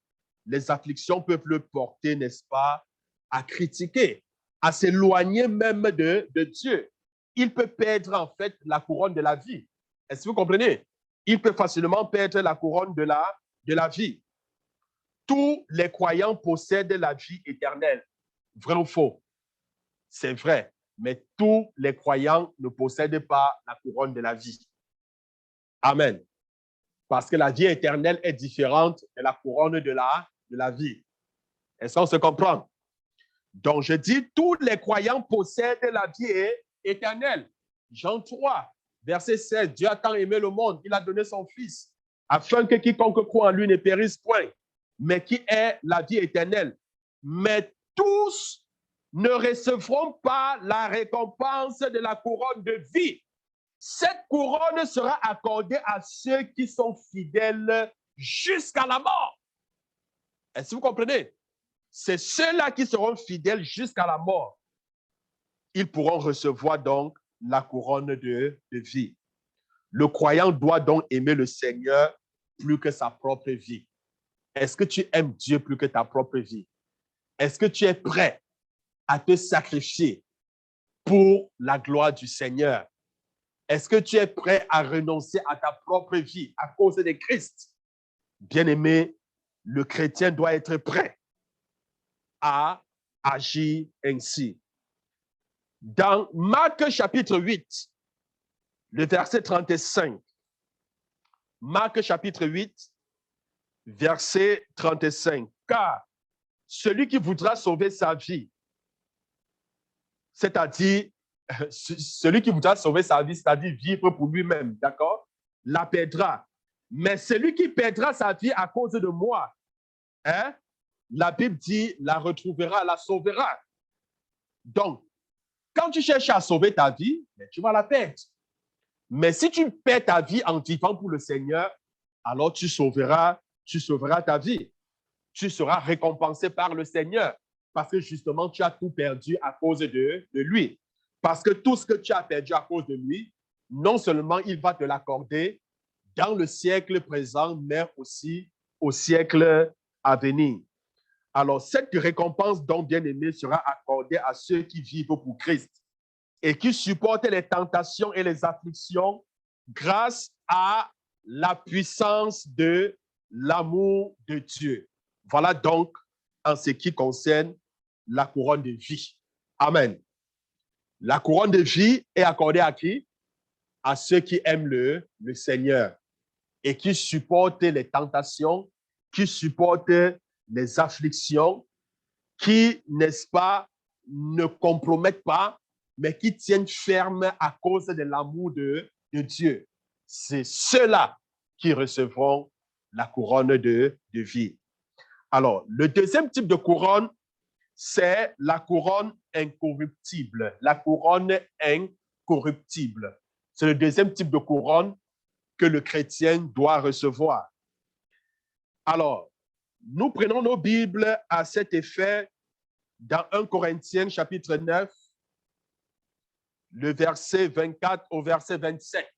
les afflictions peuvent le porter, n'est-ce pas, à critiquer, à s'éloigner même de Dieu. Il peut perdre en fait la couronne de la vie. Est-ce que vous comprenez? Il peut facilement perdre la couronne de la vie. Tous les croyants possèdent la vie éternelle. Vrai ou faux? C'est vrai, mais tous les croyants ne possèdent pas la couronne de la vie. Amen. Parce que la vie éternelle est différente de la couronne de la vie. Est-ce qu'on se comprend? Donc, je dis, tous les croyants possèdent la vie éternelle. Jean 3, verset 16, Dieu a tant aimé le monde, il a donné son Fils, afin que quiconque croit en lui ne périsse point, mais qui ait la vie éternelle. Mais tous ne recevront pas la récompense de la couronne de vie. Cette couronne sera accordée à ceux qui sont fidèles jusqu'à la mort. Est-ce que vous comprenez? C'est ceux-là qui seront fidèles jusqu'à la mort. Ils pourront recevoir donc la couronne de vie. Le croyant doit donc aimer le Seigneur plus que sa propre vie. Est-ce que tu aimes Dieu plus que ta propre vie? Est-ce que tu es prêt à te sacrifier pour la gloire du Seigneur? Est-ce que tu es prêt à renoncer à ta propre vie à cause de Christ? Bien-aimé, le chrétien doit être prêt à agir ainsi. Dans Marc chapitre 8, le verset 35, Marc chapitre 8, verset 35, car celui qui voudra sauver sa vie, c'est-à-dire celui qui voudra sauver sa vie, c'est-à-dire vivre pour lui-même, d'accord, la perdra. Mais celui qui perdra sa vie à cause de moi, hein, la Bible dit, la retrouvera, la sauvera. Donc, quand tu cherches à sauver ta vie, tu vas la perdre. Mais si tu perds ta vie en vivant pour le Seigneur, alors tu sauveras ta vie. Tu seras récompensé par le Seigneur parce que justement, tu as tout perdu à cause de lui. Parce que tout ce que tu as perdu à cause de lui, non seulement il va te l'accorder dans le siècle présent, mais aussi au siècle à venir. Alors, cette récompense, donc bien-aimé, sera accordée à ceux qui vivent pour Christ et qui supportent les tentations et les afflictions grâce à la puissance de l'amour de Dieu. Voilà donc en ce qui concerne la couronne de vie. Amen. La couronne de vie est accordée à qui? À ceux qui aiment le Seigneur et qui supportent les tentations, qui supportent les afflictions, qui, n'est-ce pas, ne compromettent pas, mais qui tiennent ferme à cause de l'amour de Dieu. C'est ceux-là qui recevront la couronne de vie. Alors, le deuxième type de couronne, c'est la couronne incorruptible. La couronne incorruptible. C'est le deuxième type de couronne que le chrétien doit recevoir. Alors, nous prenons nos Bibles à cet effet dans 1 Corinthiens chapitre 9, le verset 24 au verset 27.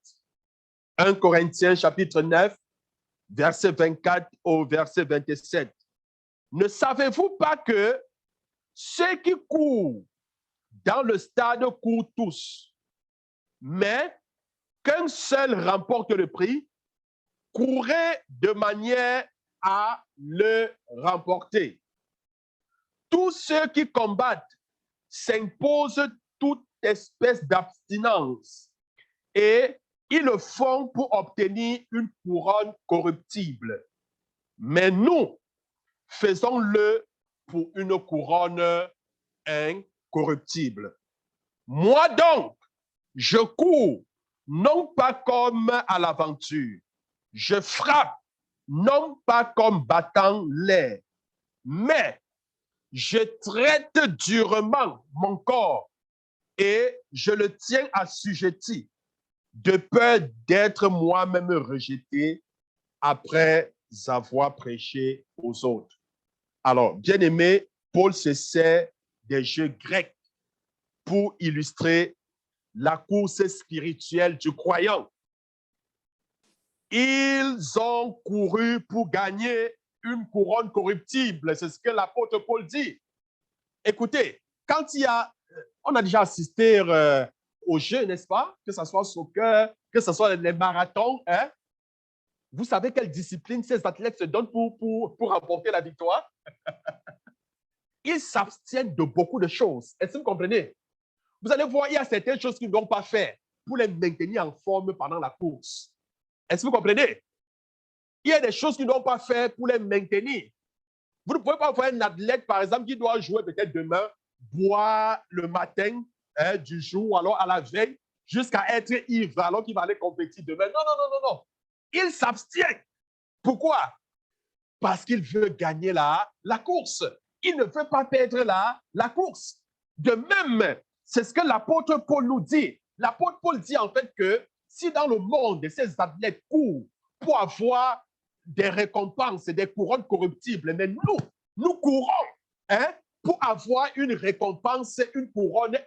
1 Corinthiens chapitre 9, verset 24 au verset 27. Ne savez-vous pas que ceux qui courent dans le stade courent tous, mais qu'un seul remporte le prix? Courez de manière à le remporter. Tous ceux qui combattent s'imposent toute espèce d'abstinence et ils le font pour obtenir une couronne corruptible. Mais nous, faisons-le pour une couronne incorruptible. Moi donc, je cours, non pas comme à l'aventure. Je frappe, non pas comme battant l'air, mais je traite durement mon corps et je le tiens assujetti de peur d'être moi-même rejeté après avoir prêché aux autres. Alors, bien aimé, Paul se sert des jeux grecs pour illustrer la course spirituelle du croyant. Ils ont couru pour gagner une couronne corruptible. C'est ce que l'apôtre Paul dit. Écoutez, quand il y a, on a déjà assisté aux Jeux, n'est-ce pas? Que ce soit soccer, que ce soit les marathons. Hein? Vous savez quelle discipline ces athlètes se donnent pour remporter la victoire? Ils s'abstiennent de beaucoup de choses. Est-ce que vous comprenez? Vous allez voir, il y a certaines choses qu'ils ne vont pas faire pour les maintenir en forme pendant la course. Est-ce que vous comprenez? Il y a des choses qu'ils ne vont pas faire pour les maintenir. Vous ne pouvez pas voir un athlète, par exemple, qui doit jouer peut-être demain, boire le matin du jour, ou alors à la veille, jusqu'à être ivre, alors qu'il va aller compétir demain. Non, non, non, non, non. Il s'abstient. Pourquoi? Parce qu'il veut gagner la course. Il ne veut pas perdre la course. De même, c'est ce que l'apôtre Paul nous dit. L'apôtre Paul dit en fait que si dans le monde, ces athlètes courent pour avoir des récompenses et des couronnes corruptibles, mais nous courons pour avoir une récompense, une couronne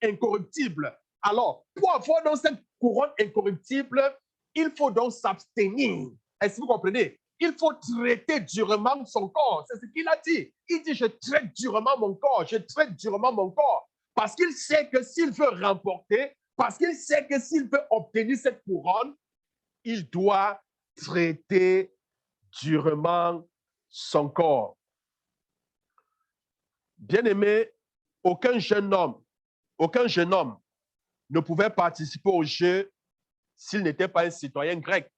incorruptible. Alors, pour avoir donc cette couronne incorruptible, il faut donc s'abstenir. Est-ce que vous comprenez? Il faut traiter durement son corps. C'est ce qu'il a dit. Il dit, je traite durement mon corps, je traite durement mon corps. Parce qu'il sait que s'il veut remporter, parce qu'il sait que s'il veut obtenir cette couronne, il doit traiter durement son corps. Bien-aimé, aucun jeune homme ne pouvait participer au jeu s'il n'était pas un citoyen grec.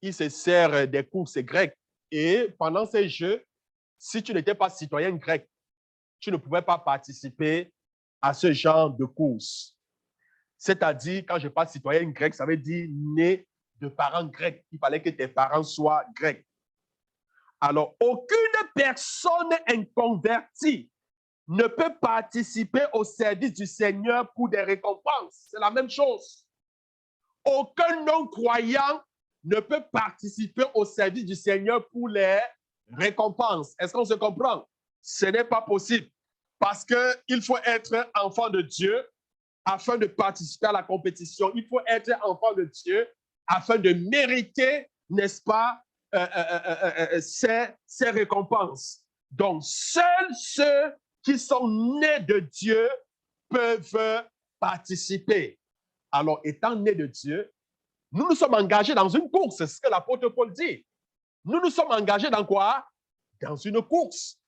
Il se sert des courses grecques. Et pendant ces jeux, si tu n'étais pas citoyen grec, tu ne pouvais pas participer à ce genre de courses. C'est-à-dire, quand je parle citoyen grec, ça veut dire né de parents grecs. Il fallait que tes parents soient grecs. Alors, aucune personne inconvertie ne peut participer au service du Seigneur pour des récompenses. C'est la même chose. Aucun non-croyant ne peut participer au service du Seigneur pour les récompenses. Est-ce qu'on se comprend? Ce n'est pas possible parce qu'il faut être enfant de Dieu afin de participer à la compétition. Il faut être enfant de Dieu afin de mériter, n'est-ce pas, ces récompenses. Donc, seuls ceux qui sont nés de Dieu peuvent participer. Alors, étant nés de Dieu, nous nous sommes engagés dans une course, c'est ce que l'apôtre Paul dit. Nous nous sommes engagés dans quoi? Dans une course.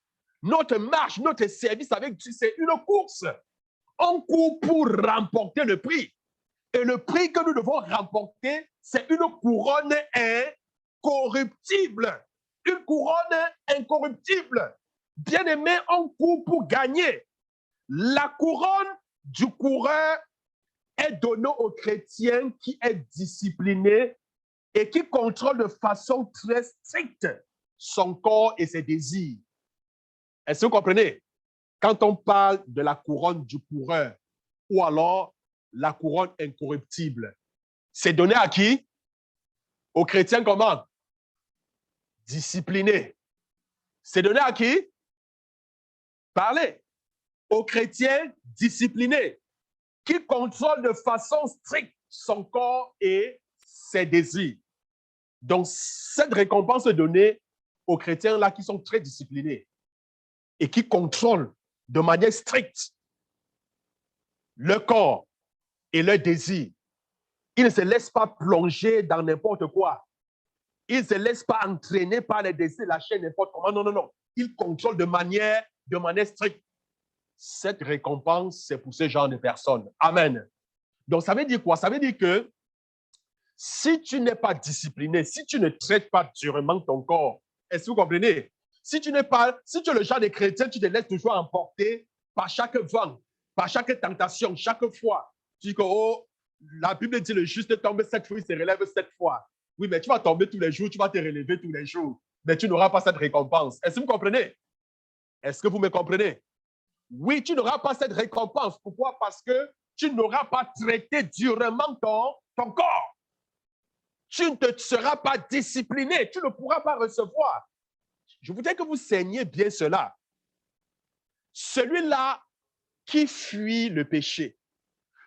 Notre marche, notre service avec Dieu, c'est une course. On court pour remporter le prix. Et le prix que nous devons remporter, c'est une couronne incorruptible. Une couronne incorruptible. Bien-aimé, on court pour gagner. La couronne du coureur est donnée au chrétien qui est discipliné et qui contrôle de façon très stricte son corps et ses désirs. Est-ce que vous comprenez? Quand on parle de la couronne du coureur ou alors la couronne incorruptible, c'est donné à qui? Aux chrétiens comment? Disciplinés. C'est donné à qui? Parlez. Aux chrétiens disciplinés qui contrôlent de façon stricte son corps et ses désirs. Donc, cette récompense est donnée aux chrétiens là qui sont très disciplinés et qui contrôlent de manière stricte le corps et leurs désirs. Ils ne se laissent pas plonger dans n'importe quoi. Ils ne se laissent pas entraîner par les désirs, lâcher n'importe comment. Non, non, non. Ils contrôlent de manière stricte. Cette récompense, c'est pour ce genre de personnes. Amen. Donc, ça veut dire quoi? Ça veut dire que si tu n'es pas discipliné, si tu ne traites pas durement ton corps, est-ce que vous comprenez? Si tu es le genre de chrétien, tu te laisses toujours emporter par chaque vent, par chaque tentation, chaque fois. Tu dis que, oh, la Bible dit le juste tombe 7 fois, il se relève 7 fois. Oui, mais tu vas tomber tous les jours, tu vas te relever tous les jours, mais tu n'auras pas cette récompense. Est-ce que vous comprenez? Est-ce que vous me comprenez? Oui, tu n'auras pas cette récompense. Pourquoi? Parce que tu n'auras pas traité durement ton corps. Tu ne te seras pas discipliné. Tu ne pourras pas recevoir. Je voudrais que vous saigniez bien cela. Celui-là qui fuit le péché,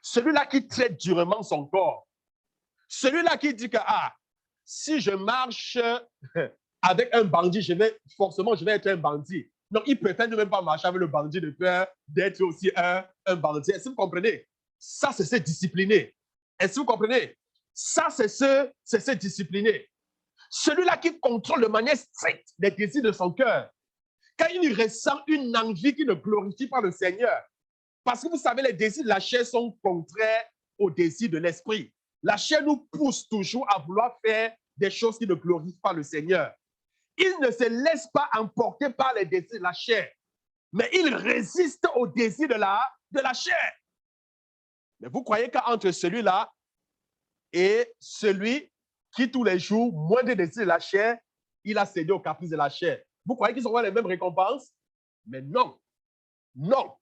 celui-là qui traite durement son corps, celui-là qui dit que si je marche avec un bandit, je vais être un bandit. Donc, il préfère ne même pas marcher avec le bandit de peur d'être aussi un bandit. Est-ce que vous comprenez? Ça, c'est se discipliner. Est-ce que vous comprenez? Ça, c'est se discipliner. Celui-là qui contrôle de manière stricte les désirs de son cœur. Quand il ressent une envie qui ne glorifie pas le Seigneur. Parce que vous savez, les désirs de la chair sont contraires aux désirs de l'esprit. La chair nous pousse toujours à vouloir faire des choses qui ne glorifient pas le Seigneur. Il ne se laisse pas emporter par les désirs de la chair, mais il résiste aux désirs de la chair. Mais vous croyez qu'entre celui-là et celui qui tous les jours, moins de désirs de la chair, il a cédé aux caprices de la chair. Vous croyez qu'ils auront les mêmes récompenses? Mais non. Non.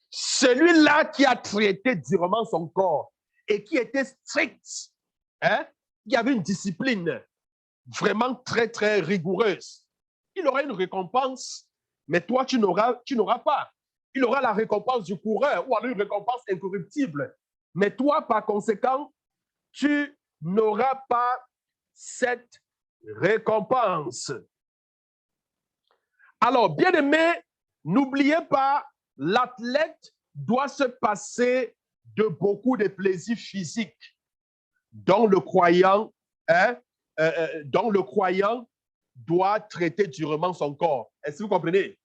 Celui-là qui a traité durement son corps et qui était strict, qui avait une discipline vraiment très, très rigoureuse, il aura une récompense, mais toi, tu n'auras pas. Il aura la récompense du coureur ou alors une récompense incorruptible. Mais toi, par conséquent, tu n'auras pas cette récompense. Alors, bien aimé, n'oubliez pas, l'athlète doit se passer de beaucoup de plaisirs physiques dont le croyant, doit traiter durement son corps. Est-ce que vous comprenez?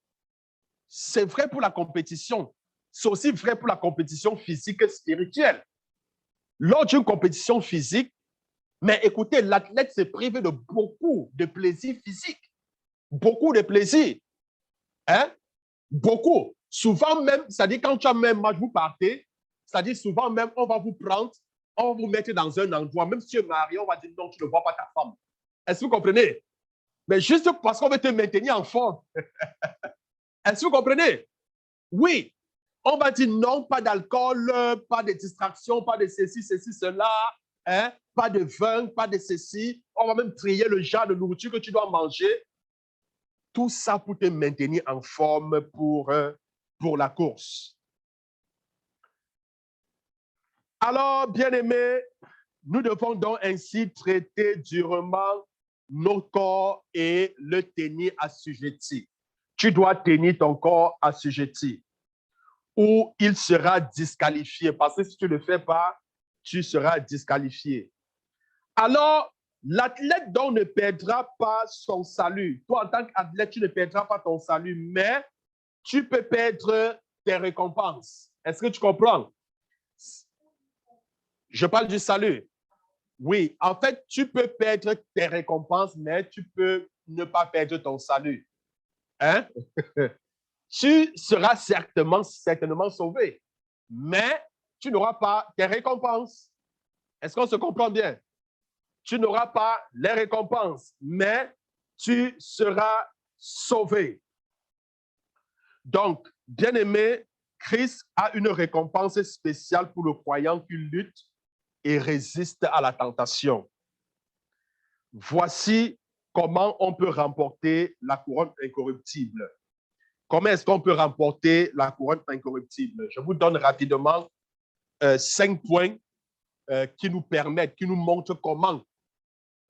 C'est vrai pour la compétition. C'est aussi vrai pour la compétition physique et spirituelle. Lors d'une compétition physique, mais écoutez, l'athlète s'est privé de beaucoup de plaisirs physiques. Beaucoup de plaisirs. Beaucoup. Souvent même, c'est-à-dire quand tu as même match, vous partez, c'est-à-dire souvent même, on va vous prendre, on va vous mettre dans un endroit, même si tu es marié, on va dire non, tu ne vois pas ta femme. Est-ce que vous comprenez? Mais juste parce qu'on veut te maintenir en forme. Est-ce que vous comprenez? Oui. On va dire non, pas d'alcool, pas de distraction, pas de ceci, cela, pas de vin, pas de ceci. On va même trier le genre de nourriture que tu dois manger. Tout ça pour te maintenir en forme pour la course. Alors, bien-aimés, nous devons donc ainsi traiter durement nos corps et le tenir assujetti. Tu dois tenir ton corps assujetti ou il sera disqualifié parce que si tu ne le fais pas, tu seras disqualifié. Alors, l'athlète donc ne perdra pas son salut. Toi, en tant qu'athlète, tu ne perdras pas ton salut, mais tu peux perdre tes récompenses. Est-ce que tu comprends? Je parle du salut. Oui, en fait, tu peux perdre tes récompenses, mais tu peux ne pas perdre ton salut. Hein? Tu seras certainement sauvé, mais tu n'auras pas tes récompenses. Est-ce qu'on se comprend bien? Tu n'auras pas les récompenses, mais tu seras sauvé. Donc, bien-aimé, Christ a une récompense spéciale pour le croyant qui lutte et résiste à la tentation. Voici comment on peut remporter la couronne incorruptible. Comment est-ce qu'on peut remporter la couronne incorruptible? Je vous donne rapidement 5 points qui nous permettent, qui nous montrent comment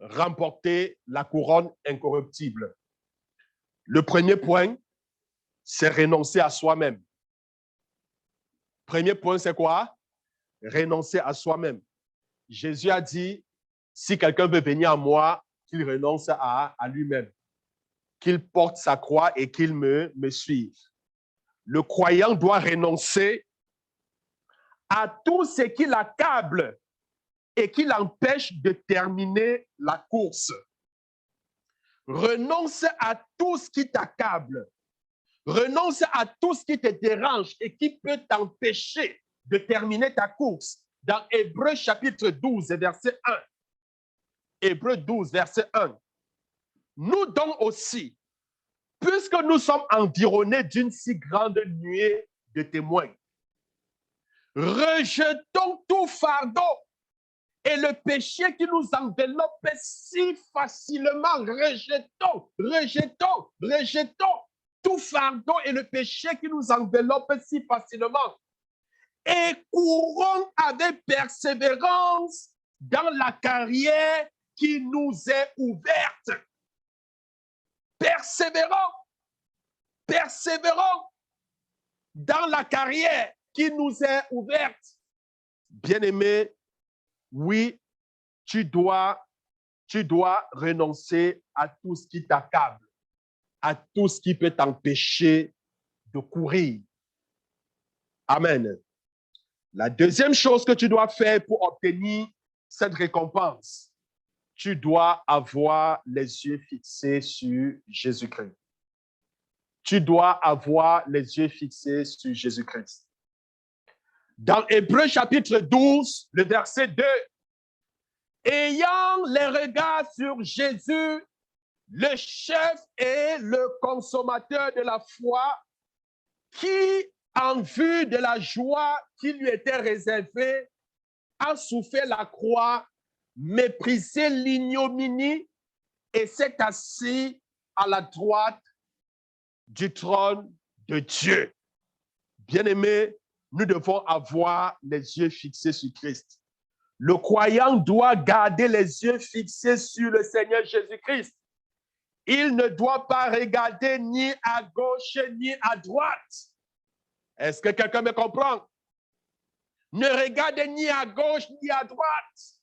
remporter la couronne incorruptible. Le premier point, c'est renoncer à soi-même. Premier point, c'est quoi? Renoncer à soi-même. Jésus a dit, si quelqu'un veut venir à moi, qu'il renonce à lui-même, qu'il porte sa croix et qu'il me suive. Le croyant doit renoncer à tout ce qui l'accable et qui l'empêche de terminer la course. Renonce à tout ce qui t'accable. Renonce à tout ce qui te dérange et qui peut t'empêcher de terminer ta course. Dans Hébreux chapitre 12, verset 1. Hébreux 12, verset 1. Nous donc aussi, puisque nous sommes environnés d'une si grande nuée de témoins, rejetons tout fardeau et le péché qui nous enveloppe si facilement. Rejetons tout fardeau et le péché qui nous enveloppe si facilement. Et courons avec persévérance dans la carrière qui nous est ouverte. Persévérons dans la carrière qui nous est ouverte. Bien-aimé, oui, tu dois renoncer à tout ce qui t'accable, à tout ce qui peut t'empêcher de courir. Amen. La deuxième chose que tu dois faire pour obtenir cette récompense, tu dois avoir les yeux fixés sur Jésus-Christ. Tu dois avoir les yeux fixés sur Jésus-Christ. Dans Hébreux chapitre 12, le verset 2, ayant les regards sur Jésus, le chef et le consommateur de la foi, qui, en vue de la joie qui lui était réservée, a souffert la croix, méprisé l'ignominie et s'est assis à la droite du trône de Dieu. Bien-aimés, nous devons avoir les yeux fixés sur Christ. Le croyant doit garder les yeux fixés sur le Seigneur Jésus-Christ. Il ne doit pas regarder ni à gauche ni à droite. Est-ce que quelqu'un me comprend? Ne regardez ni à gauche ni à droite.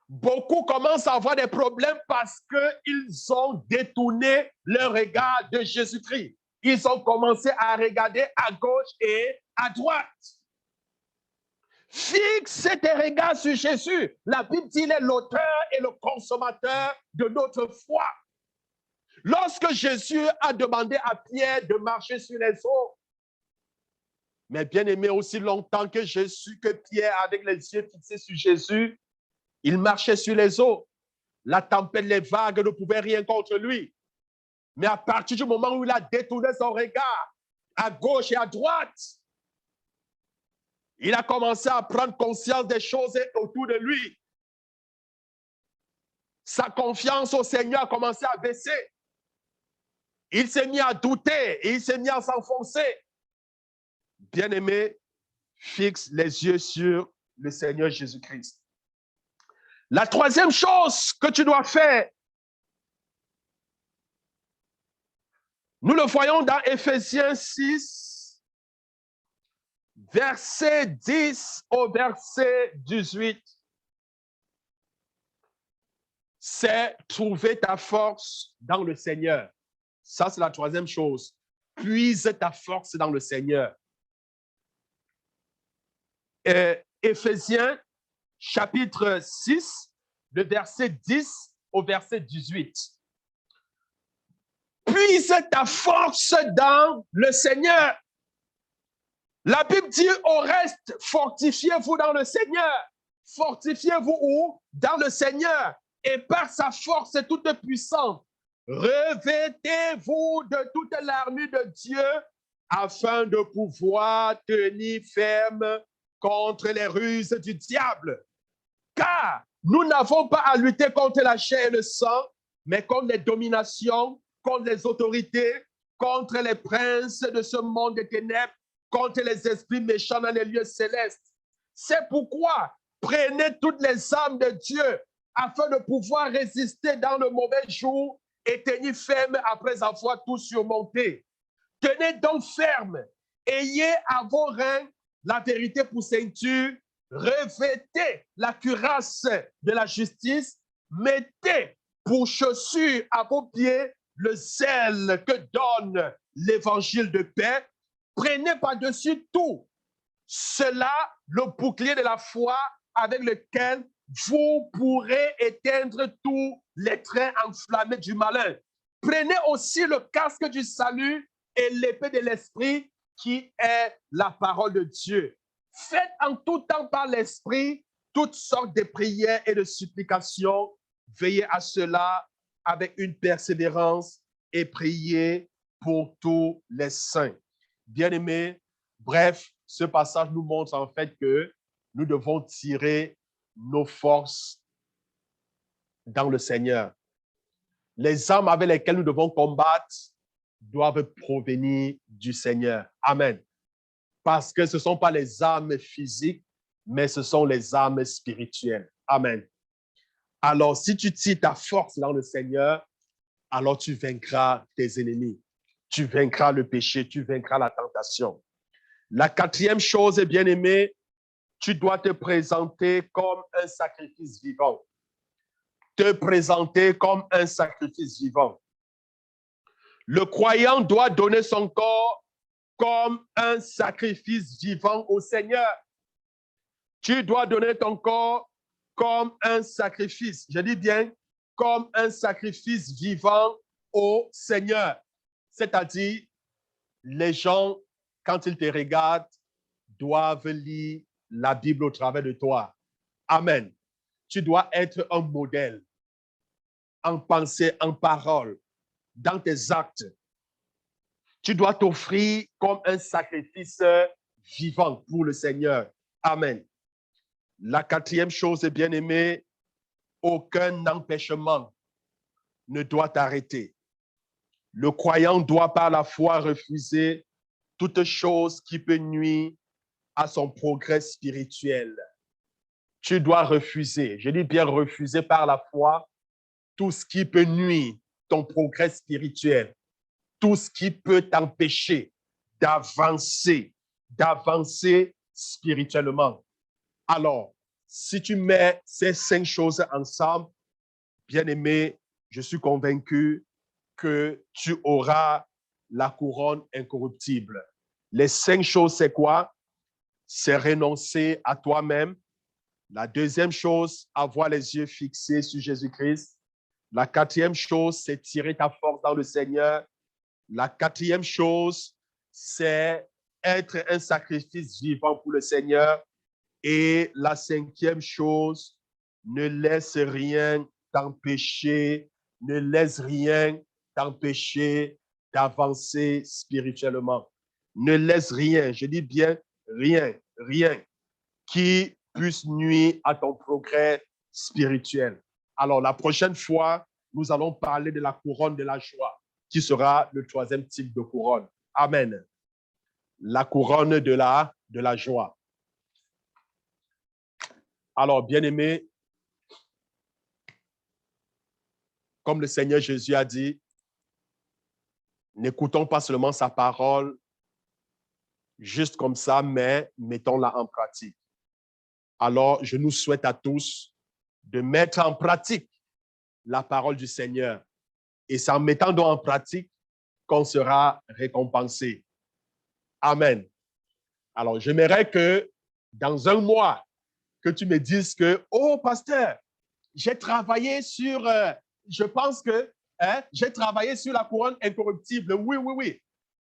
Beaucoup commencent à avoir des problèmes parce qu'ils ont détourné leur regard de Jésus-Christ. Ils ont commencé à regarder à gauche et à droite. Fixe tes regards sur Jésus. La Bible dit qu'il est l'auteur et le consommateur de notre foi. Lorsque Jésus a demandé à Pierre de marcher sur les eaux, mais bien aimé, aussi longtemps que Pierre, avec les yeux fixés sur Jésus, il marchait sur les eaux. La tempête, les vagues ne pouvaient rien contre lui. Mais à partir du moment où il a détourné son regard à gauche et à droite, il a commencé à prendre conscience des choses autour de lui. Sa confiance au Seigneur a commencé à baisser. Il s'est mis à douter et il s'est mis à s'enfoncer. Bien-aimé, fixe les yeux sur le Seigneur Jésus-Christ. La troisième chose que tu dois faire, nous le voyons dans Éphésiens 6, verset 10 au verset 18. C'est trouver ta force dans le Seigneur. Ça, c'est la troisième chose. Puise ta force dans le Seigneur. Éphésiens, chapitre 6, le verset 10 au verset 18. Puise ta force dans le Seigneur. La Bible dit au reste, fortifiez-vous dans le Seigneur. Fortifiez-vous où? Dans le Seigneur. Et par sa force toute puissante, revêtez-vous de toute l'armure de Dieu afin de pouvoir tenir ferme contre les ruses du diable. Car nous n'avons pas à lutter contre la chair et le sang, mais contre les dominations, contre les autorités, contre les princes de ce monde des ténèbres, contre les esprits méchants dans les lieux célestes. C'est pourquoi prenez toutes les armes de Dieu afin de pouvoir résister dans le mauvais jour et tenir ferme après avoir tout surmonté. Tenez donc ferme, ayez à vos reins la vérité pour ceinture, revêtez la cuirasse de la justice, mettez pour chaussure à vos pieds le zèle que donne l'évangile de paix, prenez par-dessus tout cela le bouclier de la foi avec lequel vous pourrez éteindre tous les traits enflammés du malin. Prenez aussi le casque du salut et l'épée de l'esprit qui est la parole de Dieu. Faites en tout temps par l'esprit toutes sortes de prières et de supplications. Veillez à cela avec une persévérance et prier pour tous les saints. Bien-aimés, bref, ce passage nous montre en fait que nous devons tirer nos forces dans le Seigneur. Les armes avec lesquelles nous devons combattre doivent provenir du Seigneur. Amen. Parce que ce ne sont pas les armes physiques, mais ce sont les armes spirituelles. Amen. Alors, si tu tires ta force dans le Seigneur, alors tu vaincras tes ennemis. Tu vaincras le péché, tu vaincras la tentation. La quatrième chose, bien-aimé, tu dois te présenter comme un sacrifice vivant. Te présenter comme un sacrifice vivant. Le croyant doit donner son corps comme un sacrifice vivant au Seigneur. Tu dois donner ton corps comme un sacrifice. Je dis bien comme un sacrifice vivant au Seigneur. C'est-à-dire, les gens, quand ils te regardent, doivent lire la Bible au travers de toi. Amen. Tu dois être un modèle en pensée, en parole, dans tes actes. Tu dois t'offrir comme un sacrifice vivant pour le Seigneur. Amen. La quatrième chose, bien-aimé, aucun empêchement ne doit t'arrêter. Le croyant doit par la foi refuser toute chose qui peut nuire à son progrès spirituel. Tu dois refuser, je dis bien refuser par la foi, tout ce qui peut nuire ton progrès spirituel, tout ce qui peut t'empêcher d'avancer spirituellement. Alors, si tu mets ces 5 choses ensemble, bien-aimé, je suis convaincu que tu auras la couronne incorruptible. Les 5 choses, c'est quoi? C'est renoncer à toi-même. La deuxième chose, avoir les yeux fixés sur Jésus-Christ. La quatrième chose, c'est tirer ta force dans le Seigneur. La quatrième chose, c'est être un sacrifice vivant pour le Seigneur. Et la cinquième chose, ne laisse rien t'empêcher, ne laisse rien t'empêcher d'avancer spirituellement. Ne laisse rien, je dis bien rien, rien qui puisse nuire à ton progrès spirituel. Alors, la prochaine fois, nous allons parler de la couronne de la joie, qui sera le troisième type de couronne. Amen. La couronne de la joie. Alors, bien-aimés, comme le Seigneur Jésus a dit, n'écoutons pas seulement sa parole juste comme ça, mais mettons-la en pratique. Alors, je nous souhaite à tous de mettre en pratique la parole du Seigneur. Et c'est en mettant donc en pratique qu'on sera récompensé. Amen. Alors, j'aimerais que dans un mois, que tu me dises que, oh, pasteur, j'ai travaillé sur, je pense que j'ai travaillé sur la couronne incorruptible. Oui, oui, oui.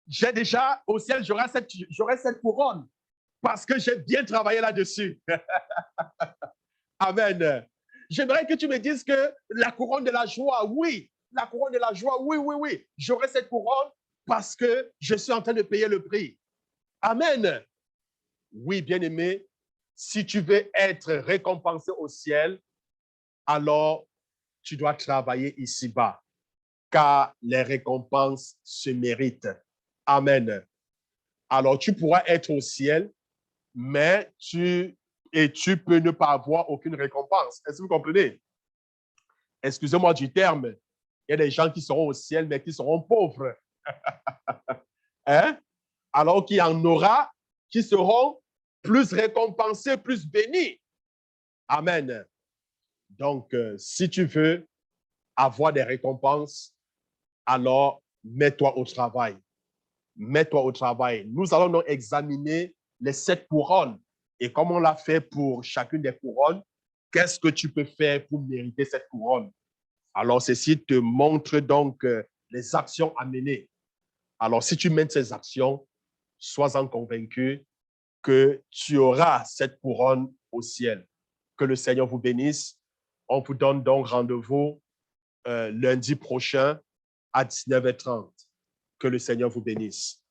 J'ai déjà, au ciel, j'aurai cette couronne parce que j'ai bien travaillé là-dessus. Amen. J'aimerais que tu me dises que la couronne de la joie, oui. La couronne de la joie, oui, oui, oui. J'aurai cette couronne parce que je suis en train de payer le prix. Amen. Oui, bien-aimé, si tu veux être récompensé au ciel, alors tu dois travailler ici-bas, car les récompenses se méritent. Amen. Alors, tu pourras être au ciel, mais tu peux ne pas avoir aucune récompense. Est-ce que vous comprenez? Excusez-moi du terme. Il y a des gens qui seront au ciel, mais qui seront pauvres. Hein? Alors qu'il y en aura qui seront plus récompensés, plus bénis. Amen. Donc, si tu veux avoir des récompenses, alors mets-toi au travail. Mets-toi au travail. Nous allons donc examiner les 7 couronnes. Et comme on l'a fait pour chacune des couronnes, qu'est-ce que tu peux faire pour mériter cette couronne? Alors, ceci te montre donc les actions à mener. Alors, si tu mènes ces actions, sois-en convaincu que tu auras cette couronne au ciel. Que le Seigneur vous bénisse. On vous donne donc rendez-vous lundi prochain à 19h30. Que le Seigneur vous bénisse.